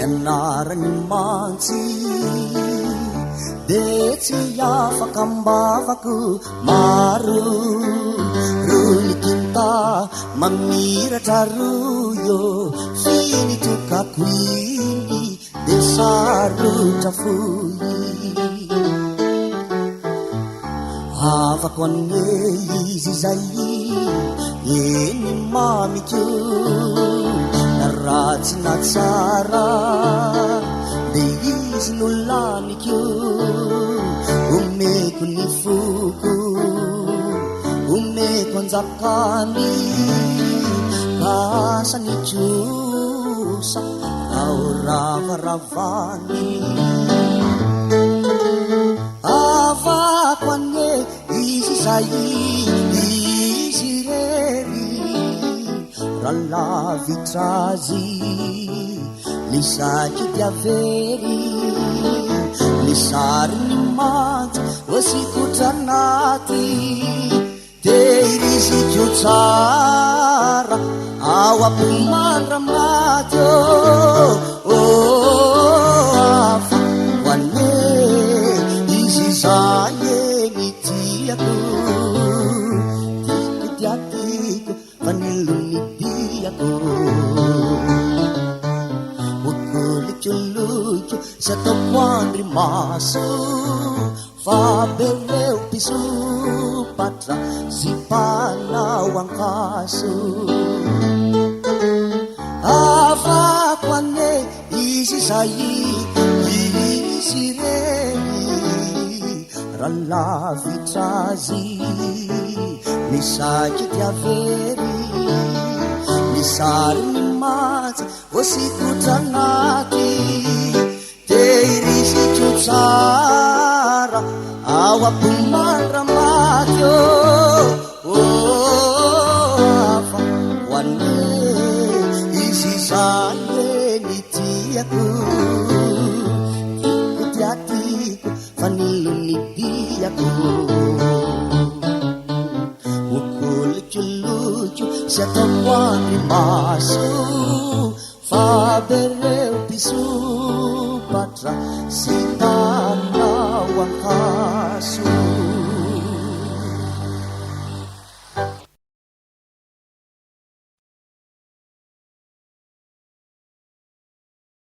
ianarany mantsy de tsy afaka mbavako maro rolikinta mamiratra royo finitokako iny de sarotra foy afako anne izy zay eny mamiko na ratsy na tsara de izy nolaniko omeko ny foko omeko anjakany kasany tsosa ao ravaravany afako anne izy zay izy rery ralavitrazy lisaky diavery lisary ny mantsy wasikotranaty de irisiko tsara ao apomandra maty afa hoanne izy zany ny tiako tiko tiatiko fa nilony diako okolikoloko sy ataoko andry maso fa bereo pisopatra zipanao ankaso afako anne izy zay izy reny ralavitrazy misaky tiavery misary ny matsy voasikotranaty de irisiko tsara ao apomandra maty afa hoanne izy zany ny tiako tiko tiatiko fa nilony diako okolikoloko sy ataoko andry maso fa bereo pisopatra sy tanao anka